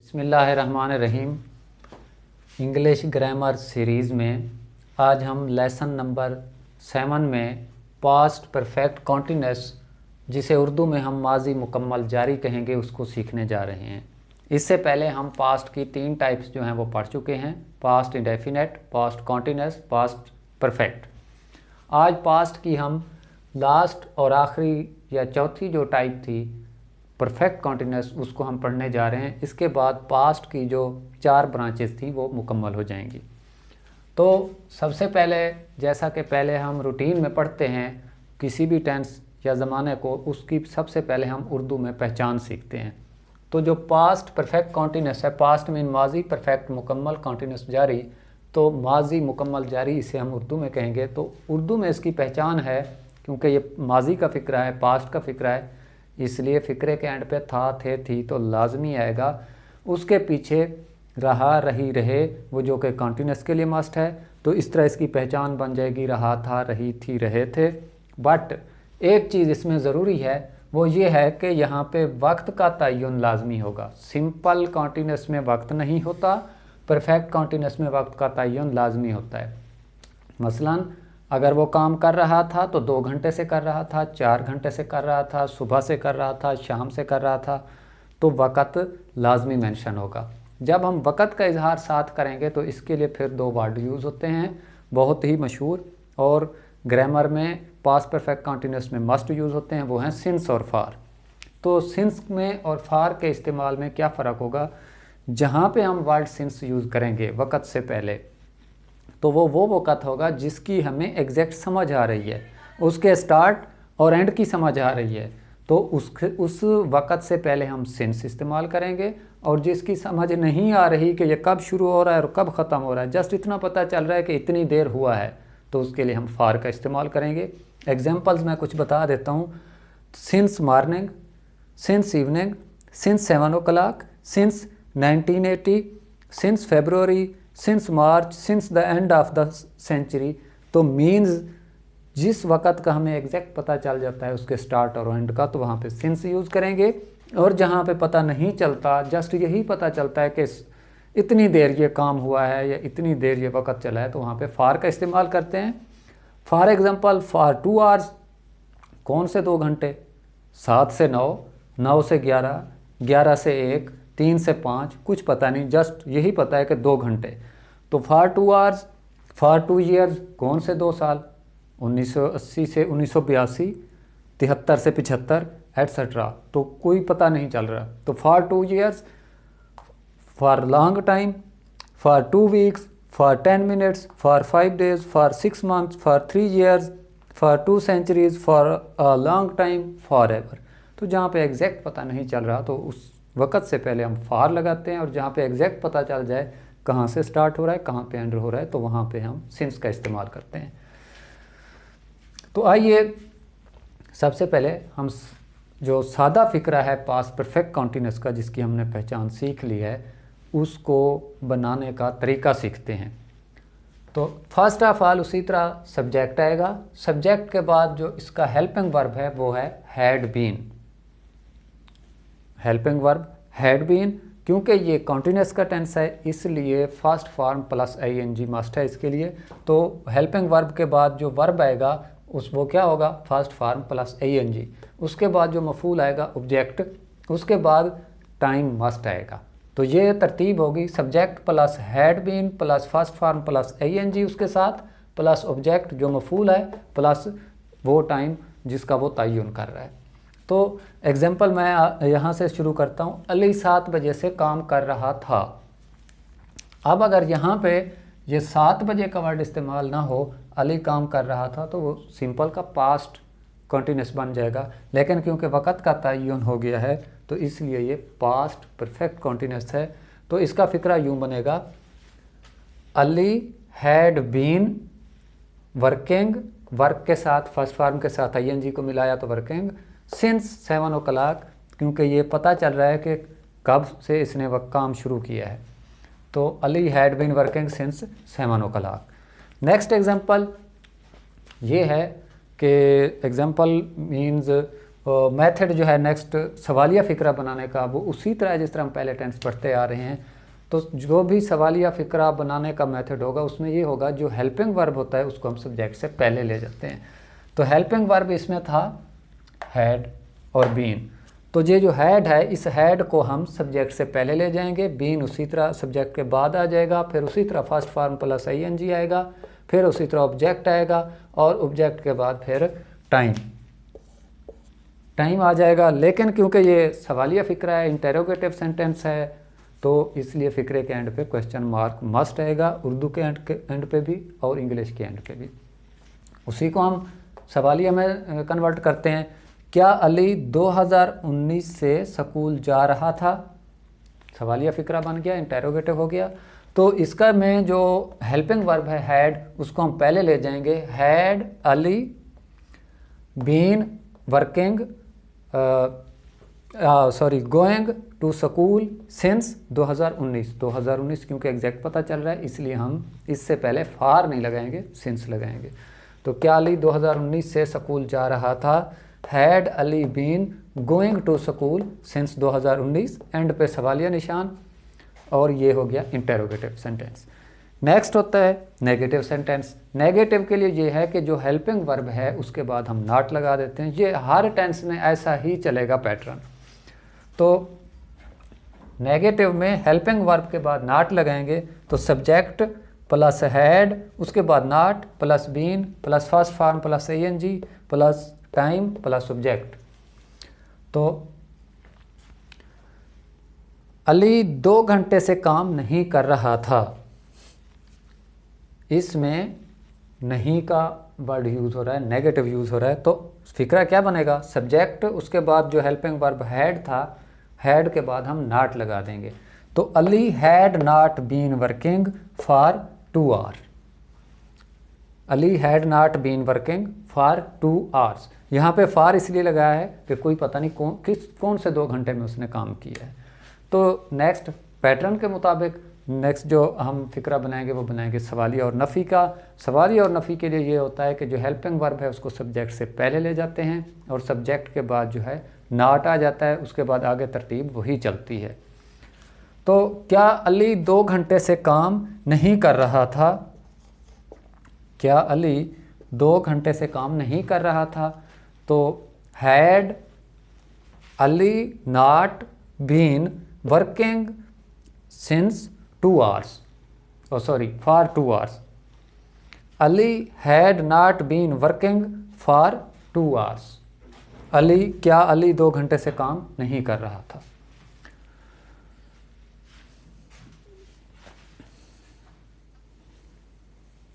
बिस्मिल्लाहिर्रहमानिर्रहीम। English grammar series में आज हम लेसन नंबर 7 में पास्ट परफेक्ट कॉन्टिन्यूस, जिसे उर्दू में हम माजी मुकम्मल जारी कहेंगे, उसको सीखने जा रहे हैं। इससे पहले हम पास्ट की 3 टाइप्स जो हैं वो पढ़ चुके हैं: past indefinite, past continuous, past perfect. आज पास्ट की हम लास्ट और आखिरी या चौथी जो टाइप थी परफेक्ट कॉन्टिन्यूस, उसको हम पढ़ने जा रहे हैं। इसके बाद पास्ट की जो 4 ब्रांचेस थी वो मुकम्मल हो जाएंगी। तो सबसे पहले, जैसा कि पहले हम रूटीन में पढ़ते हैं किसी भी टेंस या ज़माने को, उसकी सबसे पहले हम उर्दू में पहचान सीखते हैं। तो जो पास्ट परफेक्ट कॉन्टिन्यूस है, पास्ट मीन माजी परफेक्ट मुकम्मल कॉन्टिन्यूस जारी, तो माजी मुकम्मल जारी इसे हम उर्दू में कहेंगे। तो उर्दू में इसकी पहचान है, क्योंकि ये माजी का फ़िक्रा है, पास्ट का फ़िक्रा है, इसलिए फ़िक्रे के एंड पे था, थे, थी तो लाजमी आएगा। उसके पीछे रहा, रही, रहे, वो जो कि कॉन्टिन्यूस के लिए मस्ट है। तो इस तरह इसकी पहचान बन जाएगी, रहा था, रही थी, रहे थे। बट एक चीज़ इसमें ज़रूरी है, वो ये है कि यहाँ पे वक्त का तयन लाजमी होगा। सिंपल कॉन्टिन्यूस में वक्त नहीं होता, परफेक्ट कॉन्टिन्यूस में वक्त का तयन लाजमी होता है। मसलन अगर वो काम कर रहा था तो 2 घंटे से कर रहा था, 4 घंटे से कर रहा था, सुबह से कर रहा था, शाम से कर रहा था, तो वक़्त लाजमी मेंशन होगा। जब हम वक़्त का इजहार साथ करेंगे तो इसके लिए फिर 2 वर्ड यूज़ होते हैं, बहुत ही मशहूर, और ग्रामर में पास्ट परफेक्ट कॉन्टिन्यूस में मस्ट यूज़ होते हैं, वो हैं सिंस और फार। तो सिंस में और फार के इस्तेमाल में क्या फ़र्क होगा? जहाँ पे हम वर्ड सिंस यूज़ करेंगे वक़्त से पहले, तो वो वक़्त होगा जिसकी हमें एग्जैक्ट समझ आ रही है, उसके स्टार्ट और एंड की समझ आ रही है, तो उस वक़्त से पहले हम सिंस इस्तेमाल करेंगे। और जिसकी समझ नहीं आ रही कि ये कब शुरू हो रहा है और कब ख़त्म हो रहा है, जस्ट इतना पता चल रहा है कि इतनी देर हुआ है, तो उसके लिए हम फार का इस्तेमाल करेंगे। एग्जाम्पल्स मैं कुछ बता देता हूँ: since morning, since evening, since 7 o'clock, since 1980, since February, since March, since the end of the century. तो मीन्स जिस वक़्त का हमें एग्जैक्ट पता चल जाता है उसके स्टार्ट और एंड का, तो वहाँ पे सिंस यूज़ करेंगे। और जहाँ पे पता नहीं चलता, जस्ट यही पता चलता है कि इतनी देर ये काम हुआ है या इतनी देर ये वक़्त चला है, तो वहाँ पे फार का इस्तेमाल करते हैं। फॉर एग्ज़ाम्पल, फॉर 2 hours, कौन से 2 घंटे? 7 से 9, 9 से 11, 11 से 1, 3 से 5, कुछ पता नहीं, जस्ट यही पता है कि 2 घंटे। तो फॉर 2 hours, फॉर 2 years, कौन से 2 साल? 1980 से 1982, 73 से 75, एट्सेट्रा। तो कोई पता नहीं चल रहा। तो for 2 years, for long time, for 2 weeks, for 10 minutes, for 5 days, for 6 months, for 3 years, for 2 centuries, for a long time, for ever. तो जहाँ पे एग्जैक्ट पता नहीं चल रहा तो उस वक़्त से पहले हम फार लगाते हैं, और जहाँ पे एग्जैक्ट पता चल जाए कहाँ से स्टार्ट हो रहा है, कहाँ पे एंड हो रहा है, तो वहाँ पे हम सिंस का इस्तेमाल करते हैं। तो आइए सबसे पहले हम जो सादा फ़िक्रा है पास्ट परफेक्ट कॉन्टिन्यूस का, जिसकी हमने पहचान सीख ली है, उसको बनाने का तरीका सीखते हैं। तो फर्स्ट ऑफ ऑल उसी तरह सब्जेक्ट आएगा। सब्जेक्ट के बाद जो इसका हेल्पिंग वर्ब है वो है had been. Helping verb had been, क्योंकि ये कॉन्टिन्यूस का टेंस है, इसलिए first form plus ing must है इसके लिए। तो हेल्पिंग वर्ब के बाद जो वर्ब आएगा वो क्या होगा? First form plus ing। उसके बाद जो मफूल आएगा ऑब्जेक्ट, उसके बाद टाइम मस्ट आएगा। तो ये तरतीब होगी: subject plus had been plus first form plus ing उसके साथ, प्लस ऑब्जेक्ट जो मफूल है, प्लस वो टाइम जिसका वो तयन कर रहा है। तो एग्जाम्पल मैं यहाँ से शुरू करता हूँ। अली 7 बजे से काम कर रहा था। अब अगर यहाँ पे ये 7 बजे का वर्ड इस्तेमाल ना हो, अली काम कर रहा था, तो वो सिंपल का पास्ट कंटिन्यूस बन जाएगा। लेकिन क्योंकि वक़्त का तयन हो गया है, तो इसलिए ये पास्ट परफेक्ट कंटिन्यूस है। तो इसका फ़िक्रा यूँ बनेगा: Ali had been working, work के साथ फर्स्ट फॉर्म के साथ ing को मिलाया तो वर्किंग, सिंस 7 o'clock, क्योंकि ये पता चल रहा है कि कब से इसने वह काम शुरू किया है। तो Ali had been working since 7 o'clock। Next example ये है कि एग्जांपल मीन्स मेथड जो है नेक्स्ट सवालिया फ़िक्रा बनाने का, वो उसी तरह जिस तरह हम पहले टेंस पढ़ते आ रहे हैं। तो जो भी सवालिया फ़िक्रा बनाने का मेथड होगा उसमें ये होगा, जो हेल्पिंग वर्ब होता है उसको हम सब्जेक्ट से पहले ले जाते हैं। तो हेल्पिंग वर्ब इसमें था हैड और बीन। तो ये जो हैड है, इस हैड को हम सब्जेक्ट से पहले ले जाएंगे, बीन उसी तरह सब्जेक्ट के बाद आ जाएगा, फिर उसी तरह फर्स्ट फॉर्म प्लस ING आएगा, फिर उसी तरह ऑब्जेक्ट आएगा, और ऑब्जेक्ट के बाद फिर टाइम आ जाएगा। लेकिन क्योंकि ये सवालिया फ़िक्रा है, इंटेरोगेटिव सेंटेंस है, तो इसलिए फ़िक्रे के एंड पे क्वेश्चन मार्क मस्ट आएगा, उर्दू के एंड पे भी और इंग्लिश के एंड पे भी। उसी को हम सवालिया में कन्वर्ट करते हैं। क्या अली 2019 से स्कूल जा रहा था? सवालिया फ़िक्रा बन गया, इंटेरोगेटिव हो गया। तो इसका में जो हेल्पिंग वर्ब है हैड, उसको हम पहले ले जाएंगे। Had Ali been working going to school since 2019 क्योंकि एग्जैक्ट पता चल रहा है, इसलिए हम इससे पहले फार नहीं लगाएंगे, सिंस लगाएंगे। तो क्या अली 2019 से स्कूल जा रहा था? Had Ali been going to school since 2019, end पे सवालिया निशान, और ये हो गया इंटेरोगेटिव सेंटेंस। नेक्स्ट होता है नेगेटिव सेंटेंस। नेगेटिव के लिए ये है कि जो हेल्पिंग वर्ब है उसके बाद हम नॉट लगा देते हैं। ये हर टेंस में ऐसा ही चलेगा पैटर्न। तो नेगेटिव में हेल्पिंग वर्ब के बाद नॉट लगाएंगे, तो सब्जेक्ट प्लस हैड, उसके बाद not plus been plus first form plus ING plus time plus object. तो अली 2 घंटे से काम नहीं कर रहा था। इसमें नहीं का वर्ड यूज़ हो रहा है, नेगेटिव यूज़ हो रहा है। तो फ़िक्रा क्या बनेगा? सब्जेक्ट, उसके बाद जो हेल्पिंग वर्ब हैड था, हैड के बाद हम नॉट लगा देंगे। तो Ali had not been working for 2 hours. Ali had not been working for 2 hours. यहाँ पे फॉर इसलिए लगाया है कि कोई पता नहीं कौन से 2 घंटे में उसने काम किया है। तो नेक्स्ट पैटर्न के मुताबिक नेक्स्ट जो हम फ़िक्रा बनाएंगे वो बनाएंगे सवालिया और नफ़ी का। सवालिया और नफ़ी के लिए ये होता है कि जो हेल्पिंग वर्ब है उसको सब्जेक्ट से पहले ले जाते हैं, और सब्जेक्ट के बाद जो है नॉट आ जाता है, उसके बाद आगे तरतीब वही चलती है। तो क्या अली 2 घंटे से काम नहीं कर रहा था? क्या अली 2 घंटे से काम नहीं कर रहा था? तो had Ali not been working since 2 hours, for 2 hours। Ali had not been working for 2 hours। क्या अली 2 घंटे से काम नहीं कर रहा था?